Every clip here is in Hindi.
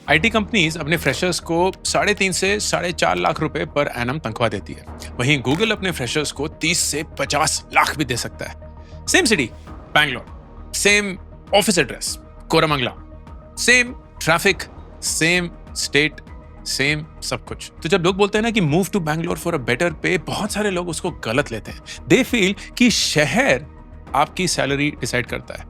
आईटी कंपनीज अपने फ्रेशर्स को 3.5 से 4.5 लाख रुपए पर एनम तनख्वाह देती है। वहीं गूगल अपने फ्रेशर्स को 30 से 50 लाख भी दे सकता है। Same city Bangalore, same office address Koramangala, same traffic, same state, same सब कुछ। तो जब लोग बोलते हैं ना कि move to Bangalore for a better pay, बहुत सारे लोग उसको गलत लेते हैं। दे फील कि शहर आपकी सैलरी डिसाइड करता है,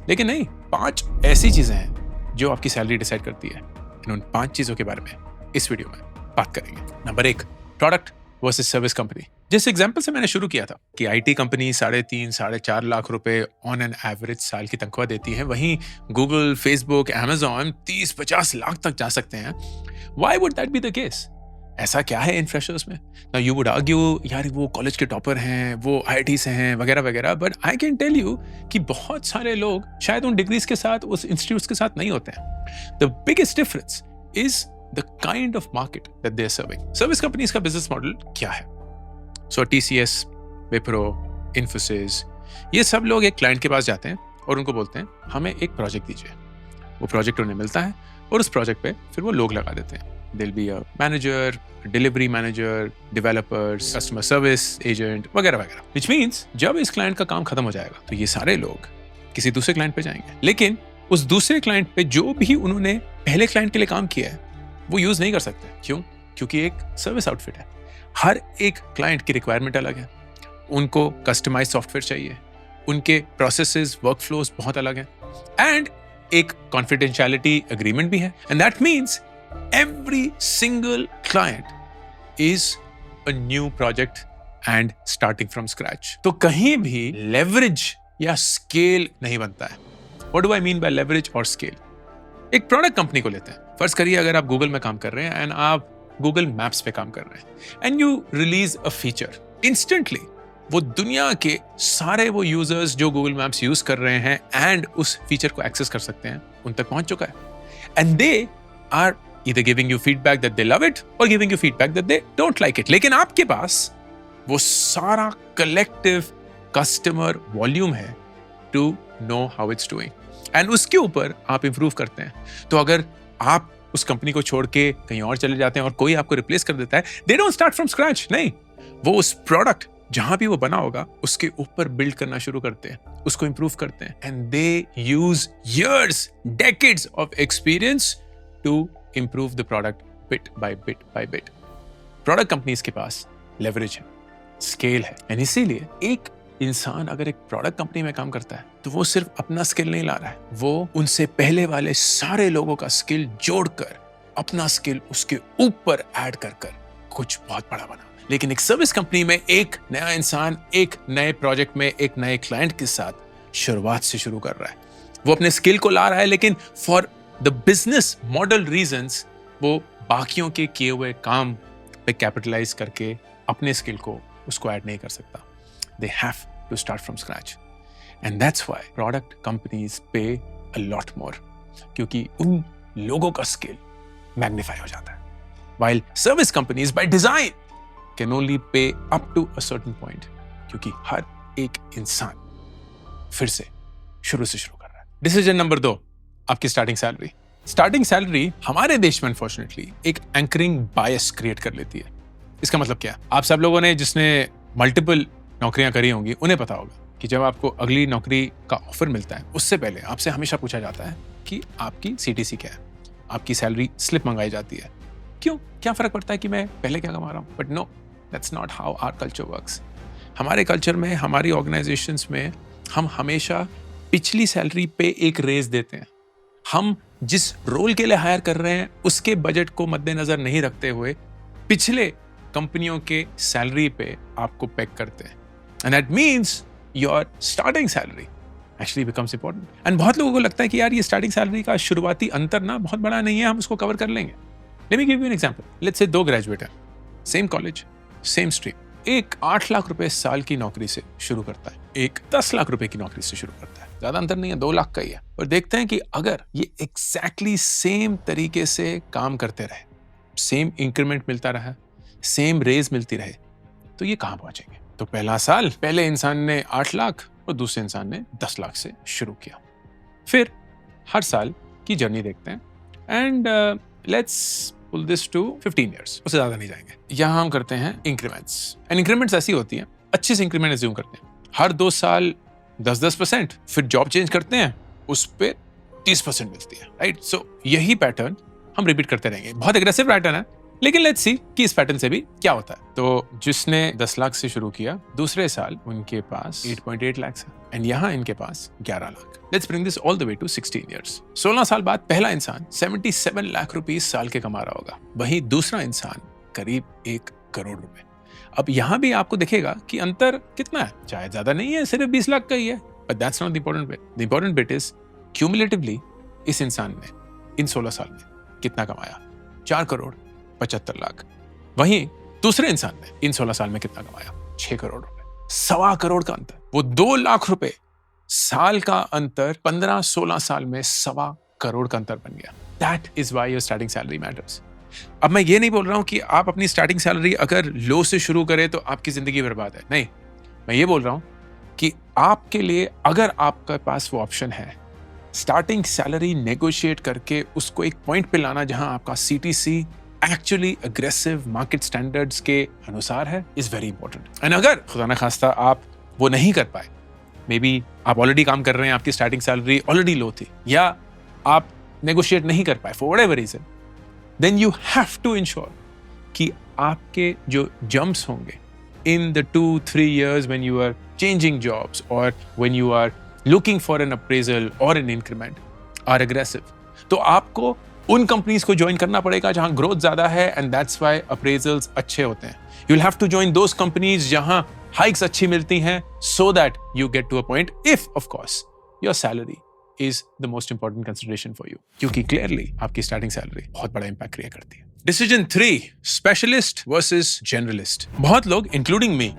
लेकिन नहीं। 5 ऐसी चीजें हैं जो आपकी सैलरी डिसाइड करती है। उन 5 चीजों के बारे में इस वीडियो में बात करेंगे। Number 1, product versus service company. जिस एग्जांपल से मैंने शुरू किया था कि आईटी कंपनी 3.5 से 4.5 लाख रुपए ऑन एन एवरेज साल की तनख्वाह देती है, वहीं गूगल, फेसबुक, अमेजॉन 30-50 लाख तक जा सकते हैं। Why would that be the case? ऐसा क्या है इन फ्रेशर्स में? नाउ यू वुड आर्ग्यू यार वो कॉलेज के टॉपर हैं, वो आईआईटी से हैं वगैरह वगैरह, but I can tell you कि बहुत सारे लोग शायद उन डिग्रीज के साथ, उस इंस्टीट्यूट्स के साथ नहीं होते हैं। The biggest difference is the kind of market that they are serving. Service companies का बिजनेस मॉडल क्या है? सो टीसीएस, विप्रो, इन्फोसिस, ये सब लोग एक क्लाइंट के पास जाते हैं और उनको बोलते हैं हमें एक प्रोजेक्ट दीजिए। वो प्रोजेक्ट उन्हें मिलता है और उस प्रोजेक्ट पे फिर वो लोग लगा देते हैं। There'll be a manager, a delivery manager, developers, customer service agent वगैरह वगैरह। Which means जब इस क्लाइंट का काम खत्म हो जाएगा तो ये सारे लोग किसी दूसरे क्लाइंट पे जाएंगे, लेकिन उस दूसरे क्लाइंट पे जो भी उन्होंने पहले क्लाइंट के लिए काम किया है वो यूज नहीं कर सकते। क्यों? क्योंकि एक सर्विस आउटफिट है। हर एक क्लाइंट की रिक्वायरमेंट अलग है। उनको कस्टमाइज सॉफ्टवेयर चाहिए, उनके प्रोसेसेस, वर्कफ्लोज बहुत अलग हैं, एंड एक कॉन्फिडेंशियलिटी एग्रीमेंट भी है। And that means every single client is a new project and starting from scratch. तो कहीं भी leverage या scale नहीं बनता है। What do I mean by leverage और scale? एक प्रोडक्ट कंपनी को लेते हैं। फर्ज करिए अगर आप गूगल में काम कर रहे हैं एंड आप गूगल मैप्स पे काम कर रहे हैं and you release a feature, instantly वो दुनिया के सारे वो यूजर्स जो गूगल मैप्स यूज कर रहे हैं एंड उस फीचर को एक्सेस कर सकते हैं, उन तक पहुंच चुका है। And they are either giving you feedback that they love it or giving you feedback that they don't like it. लेकिन आपके पास वो सारा collective customer volume है to know how it's doing. And उसके ऊपर आप improve करते हैं। तो अगर आप उस कंपनी को छोड़ के कहीं और चले जाते हैं और कोई आपको रिप्लेस कर देता है, they don't start from scratch. नहीं, वो उस प्रोडक्ट जहां भी वो बना होगा उसके ऊपर बिल्ड करना शुरू करते हैं, उसको improve करते हैं। And they use years, decades of experience to improve the product bit by bit by bit. Product companies के पास leverage है, scale है, and इसीलिए एक इंसान अगर एक प्रोडक्ट कंपनी में काम करता है तो वो सिर्फ अपना स्किल नहीं ला रहा है, वो उनसे पहले वाले सारे लोगों का स्किल जोड़कर अपना स्किल उसके ऊपर ऐड कर कुछ बहुत बड़ा बना। लेकिन एक सर्विस कंपनी में एक नया इंसान एक नए प्रोजेक्ट में एक नए क्लाइंट के साथ शुरुआत से शुरू कर रहा है। वो अपने स्किल को ला रहा है, लेकिन for the business model reasons वो बाकियों के किए हुए काम पे कैपिटलाइज करके अपने स्किल को उसको ऐड नहीं कर सकता। They have to start from scratch, and that's why product companies pay a lot more, क्योंकि उन लोगों का स्किल मैग्नीफाई हो जाता है। While service companies by design can only pay up to a certain point, क्योंकि हर एक इंसान फिर से शुरू कर रहा है। डिसीजन नंबर 2, आपकी स्टार्टिंग सैलरी। स्टार्टिंग सैलरी हमारे देश में अनफॉर्चुनेटली एक एंकरिंग बायस क्रिएट कर लेती है। इसका मतलब क्या? आप सब लोगों ने जिसने मल्टीपल नौकरियां करी होंगी उन्हें पता होगा कि जब आपको अगली नौकरी का ऑफर मिलता है उससे पहले आपसे हमेशा पूछा जाता है कि आपकी सीटीसी क्या है, आपकी सैलरी स्लिप मंगाई जाती है। क्यों? क्या फर्क पड़ता है कि मैं पहले क्या कमा रहा हूँ? But no, that's not how our culture works. हमारे कल्चर में, हमारी ऑर्गेनाइजेशंस में हम हमेशा पिछली सैलरी पे एक रेज देते हैं। हम जिस रोल के लिए हायर कर रहे हैं उसके बजट को मद्देनजर नहीं रखते हुए पिछले कंपनियों के सैलरी पे आपको पैक करते हैं, and that means your starting salary actually becomes important. And बहुत लोगों को लगता है कि यार ये स्टार्टिंग सैलरी का शुरुआती अंतर ना बहुत बड़ा नहीं है, हम उसको कवर कर लेंगे। Let me give you an example. Let's say 2 graduate हैं, सेम कॉलेज, सेम स्ट्रीम। एक 8 लाख रुपए साल की नौकरी से शुरू करता है, एक 10 लाख रुपए की नौकरी से शुरू करता है। ज्यादा अंतर नहीं है, 2 लाख का ही है। और देखते हैं कि अगर ये एग्जैक्टली सेम तरीके से काम करते रहे, सेम इंक्रीमेंट मिलता रहा, सेम रेज मिलती रहे, तो ये कहां पहुंचेंगे? तो पहला साल पहले इंसान ने 8 लाख और दूसरे इंसान ने 10 लाख से शुरू किया। फिर हर साल की जर्नी देखते हैं and let's pull this to 15 years, उससे ज्यादा नहीं जाएंगे। यहाँ हम करते हैं इंक्रीमेंट्स, एंड इंक्रीमेंट्स ऐसी होती हैं, अच्छे से इंक्रीमेंट एज्यूम करते हैं, हर 2 साल 10%, फिर जॉब चेंज करते हैं, उस पे 30% मिलती है, राइट? सो यही पैटर्न हम रिपीट करते रहेंगे। बहुत एग्रेसिव पैटर्न है, लेकिन लेट्स सी कि इस पैटर्न से भी क्या होता है। तो जिसने 10 लाख से शुरू किया, दूसरे साल उनके पास 8.8 लाख है, एंड यहाँ इनके पास 11 lakh. Let's bring this all the way to 16 years। 16 साल बाद पहला इंसान 77 लाख रुपए साल के कमा रहा होगा, वहीं दूसरा इंसान करीब 1 करोड़ रुपए। अब यहाँ भी आपको दिखेगा कि अंतर कितना है, शायद ज्यादा नहीं है, सिर्फ 20 लाख का ही है, but that's not the important bit. The important bit is cumulatively इस इंसान ने इन 16 साल में कितना कमाया, 4 करोड़ 75 लाख। वहीं दूसरे इंसान ने इन 16 साल में कितना कमाया, 6 करोड़ रुपए, 1.25 करोड़ का अंतर। वो 2 लाख रुपए साल का अंतर 15-16 साल में 1.25 करोड़ का अंतर बन गया। That is why your starting salary matters. अब मैं ये नहीं बोल रहा हूं कि आप अपनी स्टार्टिंग सैलरी अगर लो से शुरू करें तो आपकी जिंदगी बर्बाद है, नहीं। मैं ये बोल रहा हूं कि आपके लिए अगर आपके पास वो ऑप्शन है, स्टार्टिंग सैलरी नेगोशिएट करके उसको एक पॉइंट पे लाना जहां आपका CTC actually aggressive market standards के अनुसार है, इज वेरी इंपॉर्टेंट। एंड अगर खुदा न खास्ता आप वो नहीं कर पाए, मे बी आप ऑलरेडी काम कर रहे हैं, आपकी स्टार्टिंग सैलरी ऑलरेडी लो थी, या आप नेगोशिएट नहीं कर पाए for whatever reason, then you have to ensure कि आपके जो जंप्स होंगे in the 2-3 years when you are changing jobs or when you are looking for an appraisal or an increment are aggressive। तो आपको उन कंपनीज को ज्वाइन करना पड़ेगा जहां ग्रोथ ज्यादा है, एंड दैट्स व्हाई अप्रेजल्स अच्छे होते हैं। You will have to join those companies जहां हाइक्स अच्छी मिलती हैं, so that you get to a point, if of course your salary is the most important consideration for you, क्योंकि क्लियरली आपकी स्टार्टिंग सैलरी बहुत बड़ा इंपैक्ट क्रिएट करती है। Decision 3, specialist versus generalist. बहुत लोग इंक्लूडिंग मी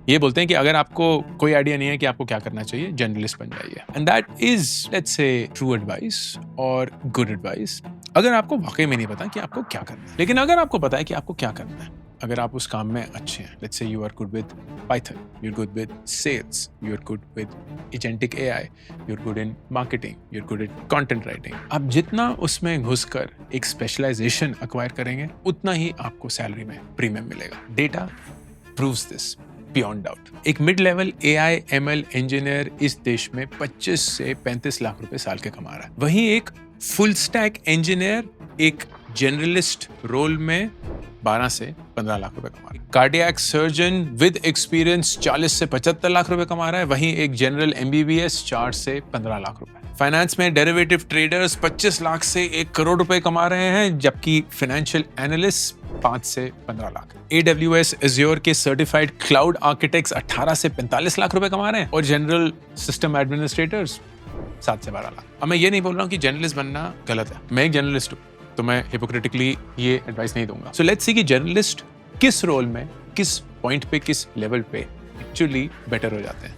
ये बोलते हैं कि अगर आपको कोई आइडिया नहीं है कि आपको क्या करना चाहिए, जर्नलिस्ट बन जाइए, and that is let's say true advice और गुड एडवाइस अगर आपको वाकई में नहीं पता कि आपको क्या करना है। लेकिन अगर आपको पता है कि आपको क्या करना है, अगर आप उस काम में अच्छे हैं, let's say you are good with Python, you are good with sales, you are good with agentic AI, you are good in marketing, you are good in content writing, आप जितना उसमें घुसकर एक स्पेशलाइजेशन एक्वायर करेंगे, उतना ही आपको सैलरी में प्रीमियम मिलेगा। Data proves this beyond doubt. एक mid level AI ML engineer इस देश में 25 से 35 लाख रुपए साल के कमा रहा है, वहीं एक फुल स्टैक इंजीनियर एक जनरलिस्ट रोल में 12 से 15 लाख रुपए कमा रहा है। कार्डियक सर्जन विद एक्सपीरियंस 40 से 75 लाख रुपए कमा रहा है, वहीं एक जनरल MBBS 4 से 15 लाख रुपए। फाइनेंस में डेरिवेटिव ट्रेडर्स 25 लाख से 1 करोड़ रुपए कमा रहे हैं, जबकि फाइनेंशियल एनालिस्ट 5 से 15 लाख। AWS Azure के सर्टिफाइड क्लाउड आर्किटेक्ट्स 18 से 45 लाख रुपए कमा रहे हैं, और जनरल सिस्टम एडमिनिस्ट्रेटर्स 7 से 12 लाख। अब मैं ये नहीं बोल रहा हूँ कि जर्नलिस्ट बनना गलत है, मैं एक जर्नलिस्ट हूँ, तो मैं हिपोक्रेटिकली ये एडवाइस नहीं दूंगा। सो लेट्स सी कि जर्नलिस्ट किस रोल में, किस पॉइंट पे, किस लेवल पे एक्चुअली बेटर हो जाते हैं।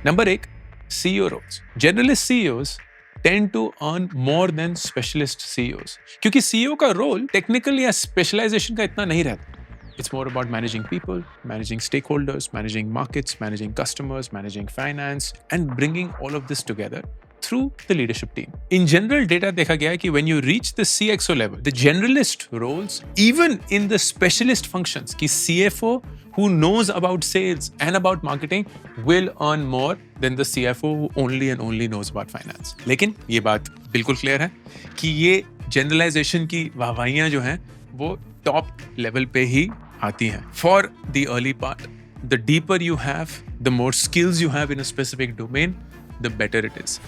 Number 1, CEO roles। Generalist CEOs tend to earn more than specialist CEOs, क्योंकि CEO का रोल टेक्निकल या स्पेशलाइजेशन का इतना नहीं रहता। It's more about managing people, managing stakeholders, managing markets, managing customers, managing finance, and bringing all of this together through the leadership team. In general, data देखा गया है कि when you reach the CXO level, the generalist roles, even in the specialist functions, कि CFO who knows about sales and about marketing will earn more than the CFO who only and only knows about finance. लेकिन ये बात बिल्कुल क्लियर है कि ये जनरलाइजेशन की वाहवाहियां जो हैं वो टॉप लेवल पे ही आती हैं। For the early part, the deeper you have, the more skills you have in a specific domain, the better it is.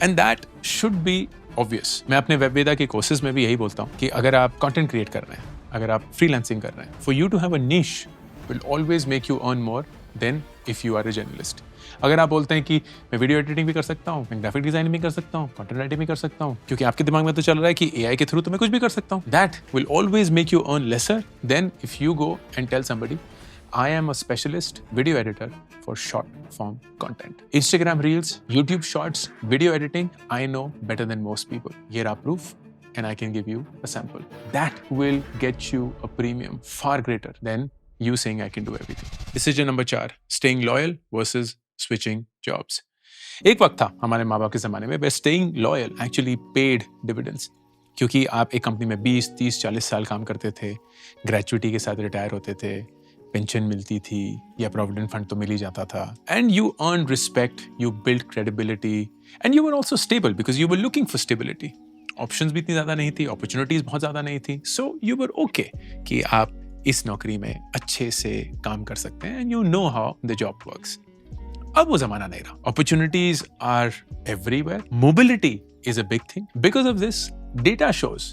And that should be obvious. मैं अपने वेबवेदा के कोर्सेज में भी यही बोलता हूँ कि अगर आप कंटेंट क्रिएट कर रहे हैं, अगर आप फ्रीलांसिंग कर रहे हैं, for you to have a niche will always make you earn more than if you are a journalist. अगर आप बोलते हैं कि मैं वीडियो एडिटिंग भी कर सकता हूँ, मैं ग्राफिक डिजाइनिंग भी कर सकता हूँ, कंटेंट राइटिंग भी कर सकता हूँ, क्योंकि आपके दिमाग में तो चल रहा है कि AI के थ्रू तो मैं कुछ भी कर सकता हूँ, that will always make you earn lesser than if you go and tell somebody I am a specialist video editor for short form content. Instagram Reels, YouTube Shorts, video editing, I know better than most people. Here are proof and I can give you a sample. That will get you a premium far greater than you saying I can do everything. Decision number 4, staying loyal versus switching jobs. एक वक्त था हमारे माँ बाप के ज़माने में where staying loyal actually paid dividends. क्योंकि आप एक कंपनी में 20, 30, 40 साल काम करते थे, ग्रेचुइटी के साथ रिटायर होते थे, पेंशन मिलती थी या प्रोविडेंट फंड तो मिल ही जाता था, and you earn respect, you build credibility, and you were also stable because you were looking for stability. Options भी इतनी ज़्यादा नहीं थी, अपॉर्चुनिटीज बहुत ज़्यादा नहीं थी, सो यू वर ओके कि आप इस नौकरी में अच्छे से काम कर सकते हैं, and you know how the job works. अब वो जमाना नहीं रहा, opportunities are everywhere, mobility is a big thing. Because of this, data shows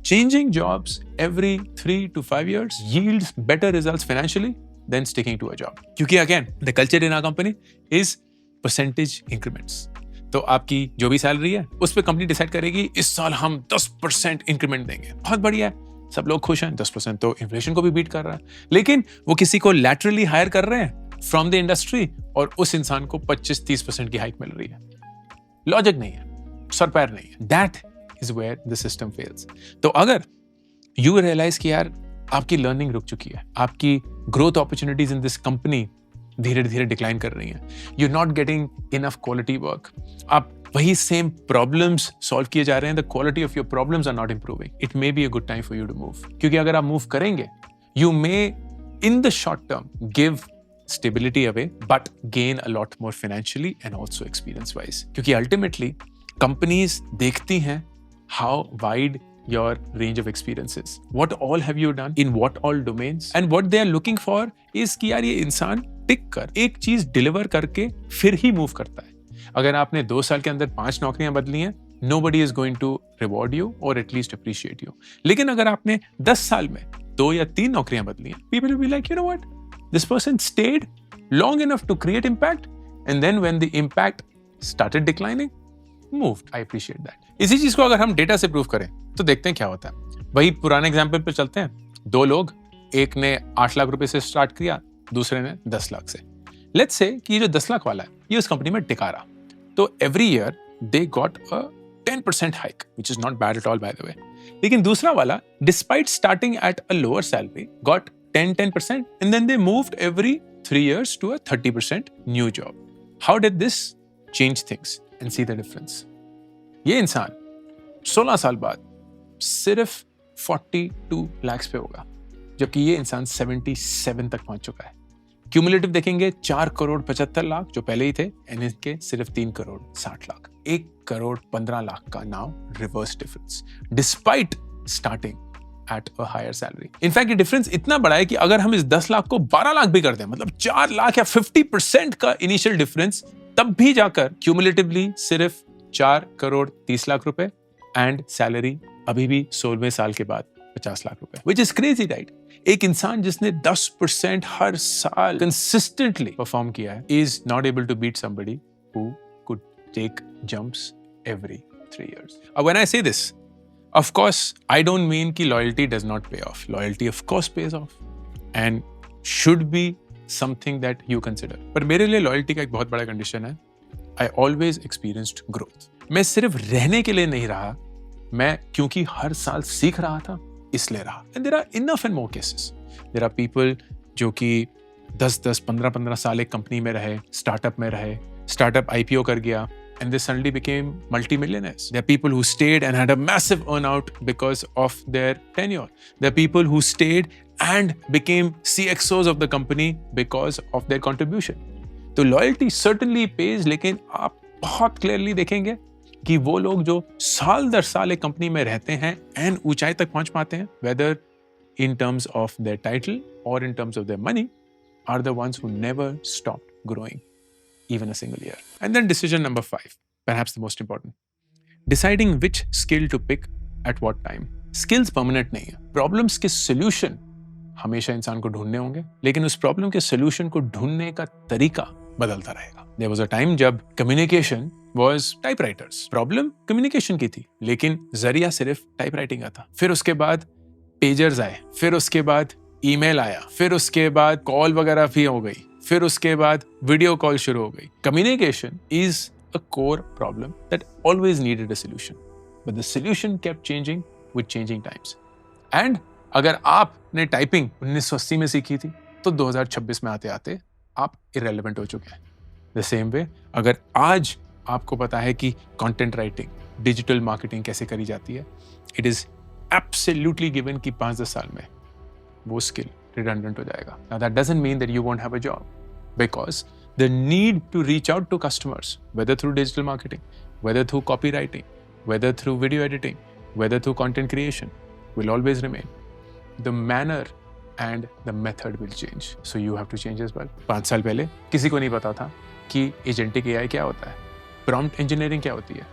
changing jobs every 3 to 5 years yields better results financially than sticking to a job. क्योंकि again, the culture in our company is percentage increments. तो आपकी जो भी सैलरी है उस पर कंपनी डिसाइड करेगी इस साल हम 10% इंक्रीमेंट देंगे, बहुत बढ़िया है, सब लोग खुश हैं, 10% तो इन्फ्लेशन को भी बीट कर रहा है। लेकिन वो किसी को लैटरली हायर कर रहे हैं फ्रॉम द इंडस्ट्री और उस इंसान को 25-30% की हाइक मिल रही है। लॉजिक नहीं है, सर पैर नहीं है। That is where the system fails. तो अगर यू रियलाइज कि यार आपकी लर्निंग रुक चुकी है, आपकी growth opportunities in this company धीरे धीरे डिक्लाइन कर रही हैं, you not getting enough quality work, आप वही सेम प्रॉब्लम्स सॉल्व किए जा रहे हैं, the quality of your problems are not improving, it may be a good time for you to move. क्योंकि अगर आप मूव करेंगे, you may in the short term give stability away but gain a lot more financially and also experience wise, क्योंकि ultimately companies देखती हैं how wide your range of experience is, what all have you done in what all domains, and what they are looking for is कि यार ये इंसान टिक कर एक चीज डिलीवर करके फिर ही मूव करता है। अगर आपने 2 साल के अंदर 5 नौकरियां बदली हैं, nobody is going to reward you or at least appreciate you। लेकिन अगर आपने 10 साल में 2 या 3 नौकरियां बदली हैं, people will be like, you know what, this person stayed long enough to create impact, and then when the impact started declining, moved. I appreciate that. इसी चीज को अगर हम डेटा से प्रूव करें तो देखते हैं क्या होता है। वही पुराने एग्जाम्पल पे चलते हैं। 2 लोग, एक ने 8 लाख रुपए से स्टार्ट किया, दूसरे ने 10 लाख से। लेट्स से कि ये जो 10 लाख वाला है ये उस कंपनी में टिका रहा, तो every year they got a 10% hike, which is not bad at all by the way। लेकिन दूसरा वाला, despite starting at a lower salary, got 10% and then they moved every 3 years to a 30% new job. How did this change things? And see the difference. ये इंसान 16 साल बाद सिर्फ 42 lakhs पे होगा, जबकि ये इंसान 77 तक पहुंच चुका है। क्यूमुलेटिव देखेंगे 4 करोड़ 75 लाख जो पहले ही थे, एंड इनके सिर्फ 3 करोड़ 60 लाख, 1 करोड़ 15 लाख का now reverse difference, despite starting at a higher salary. In fact, ये डिफरेंस इतना बड़ा है कि अगर हम इस 10 लाख को 12 लाख भी कर दें, मतलब 4 लाख या 50% का इनिशियल डिफरेंस, तब भी जाकर क्यूमुलेटिवली सिर्फ 4 करोड़ 30 लाख रुपए, एंड सैलरी अभी भी 16वें साल के बाद 50 लाख रुपए, which is crazy, right? एक इंसान जिसने 10% हर साल कंसिस्टेंटली परफॉर्म किया है is not able to beat somebody who could take jumps every 3 years. When I say this, of course, I don't mean कि loyalty does not pay off. Loyalty of course pays off and should be something that you consider. पर मेरे लिए loyalty का एक बहुत बड़ा condition है, I always experienced growth. मैं सिर्फ रहने के लिए नहीं रहा, मैं क्योंकि हर साल सीख रहा था इसलिए रहा। And there are enough and more cases. There are people जो कि 10-10, 15-15 साल एक कंपनी में रहे, स्टार्टअप में रहे, स्टार्टअप IPO कर गया, and they suddenly became multimillionaires. There are people who stayed and had a massive earnout because of their tenure. There are people who stayed and became CXOs of the company because of their contribution. तो loyalty certainly pays, लेकिन आप बहुत clearly देखेंगे कि वो लोग जो साल दर साल एक कंपनी में रहते हैं and ऊंचाई तक पहुंच पाते हैं, whether in terms of their title or in terms of their money, are the ones who never stopped growing even a single year. And then decision number 5, perhaps the most important, deciding which skill to pick at what time. Skills permanent नहीं है, problems के solution हमेशा इंसान को ढूंढने होंगे, लेकिन उस problem के solution को ढूंढने का तरीका बदलता रहेगा। There was a time जब communication was typewriters. Problem communication की थी, लेकिन जरिया सिर्फ typewriting का था। फिर उसके बाद pagers आए, फिर उसके बाद email आया, फिर उसके बाद call वगैरह भी हो गई, फिर उसके बाद वीडियो कॉल शुरू हो गई। Communication is a core problem that always needed a solution, but the solution kept changing with changing times. And अगर आपने टाइपिंग 1980 में सीखी थी, तो 2026 में आते आते आप इररेलेवेंट हो चुके हैं। द सेम वे, अगर आज आपको पता है कि कंटेंट राइटिंग, डिजिटल मार्केटिंग कैसे करी जाती है, इट इज एब्सोल्युटली गिवन कि 5-10 साल में वो स्किल रिडंडेंट हो जाएगा. Now that doesn't mean that you won't have a job, because the need to reach out to customers, whether through digital marketing, whether through copywriting, whether through video editing, whether through content creation, will always remain. The manner and the method will change. So you have to change as well. 5 साल पहले किसी को नहीं पता था कि एजेंटिक AI क्या होता है, प्रॉम्प्ट इंजीनियरिंग क्या होती है.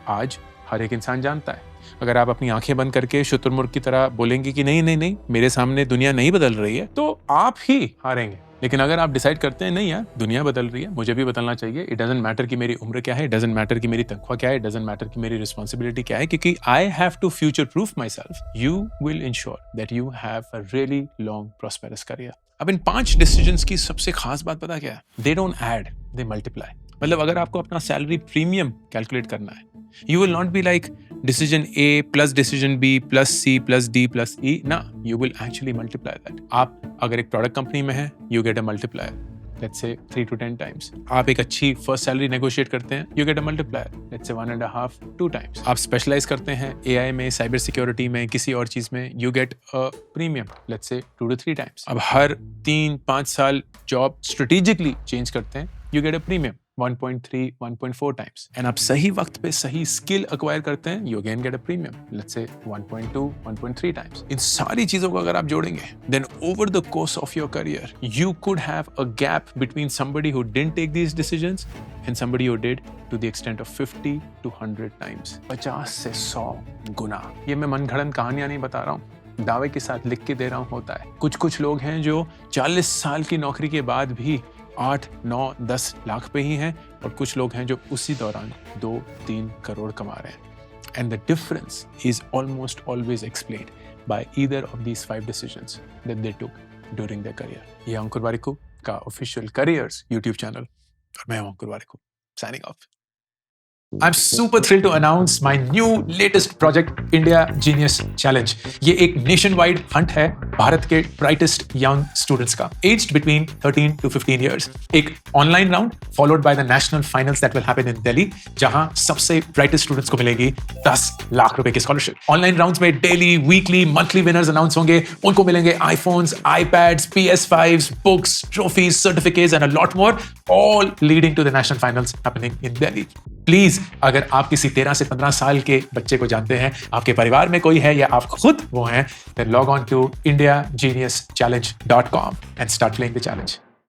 आज हर एक इंसान जानता है. अगर आप अपनी आंखें बंद करके शुतुरमुर्ग की तरह बोलेंगे कि नहीं नहीं नहीं मेरे सामने दुनिया नहीं बदल रही है, तो आप ही हारेंगे. लेकिन अगर आप डिसाइड करते हैं नहीं यार दुनिया बदल रही है, मुझे भी बदलना चाहिए, इट डजंट मैटर कि मेरी उम्र क्या है, इट डजंट मैटर कि मेरी तनख्वाह क्या है, इट डजंट मैटर कि मेरी रिस्पॉन्सिबिलिटी क्या है, क्योंकि I have to future proof myself, you will ensure that you have a really long prosperous career. अब इन 5 डिसीजंस की सबसे खास बात पता क्या है? They don't add, they multiply. मतलब अगर आपको अपना सैलरी प्रीमियम कैलकुलेट करना है, you will not be like decision A plus decision B plus C plus D plus E. ना, you will actually multiply that. आप अगर एक प्रोडक्ट कंपनी में हैं, you get a multiplier. Let's say 3 to 10 times. आप एक अच्छी फर्स्ट सैलरी नेगोशिएट करते हैं, you get a multiplier. Let's say 1.5, 2 times. आप स्पेशलाइज करते हैं AI में, साइबर सिक्योरिटी में, किसी और चीज में, you get a premium. Let's say 2 to 3 times. अब हर 3-5 साल जॉब स्ट्रेटेजिकली चेंज करते हैं, you get a premium. 1.3, 1.4 times. And आप सही वक्त पे सही स्किल अक्वायर करते हैं, you again get a premium. Let's say 1.2, 1.3 times. इन सारी चीजों को अगर आप जोड़ेंगे, then over the course of your career, you could have a gap between somebody who didn't take these decisions and somebody who did, to the extent of 50 to 100 times. 50 से 100 गुना. ये मैं मनगढ़ंत कहानियां नहीं बता रहा हूँ, दावे के साथ लिख के दे रहा हूँ. होता है. कुछ लोग हैं जो 40 साल की नौकरी के बाद भी 8, 9, 10 लाख पे ही हैं, और कुछ लोग हैं जो उसी दौरान 2-3 करोड़ कमा रहे हैं. And the difference is almost always explained by either of these 5 decisions that they took during their career. ये अंकुर वारिकू का ऑफिशियल करियर्स यूट्यूब चैनल, और मैं हूं Ankur Warikoo, signing off. I'm super thrilled to announce my new latest project, India Genius Challenge. ये एक nationwide hunt है भारत के brightest young students का, aged between 13 to 15 years. एक online round followed by the national finals that will happen in Delhi, जहां सबसे brightest students को मिलेगी 10 लाख रुपए की scholarship. Online rounds में daily, weekly, monthly winners announce होंगे. उनको मिलेंगे iPhones, iPads, PS5s, books, trophies, certificates and a lot more, all leading to the national finals happening in Delhi. Please, अगर आप किसी 13 से 15 साल के बच्चे को जानते हैं, आपके परिवार में कोई है या आप खुद वो हैं, then log on to indiageniuschallenge.com and start playing the challenge.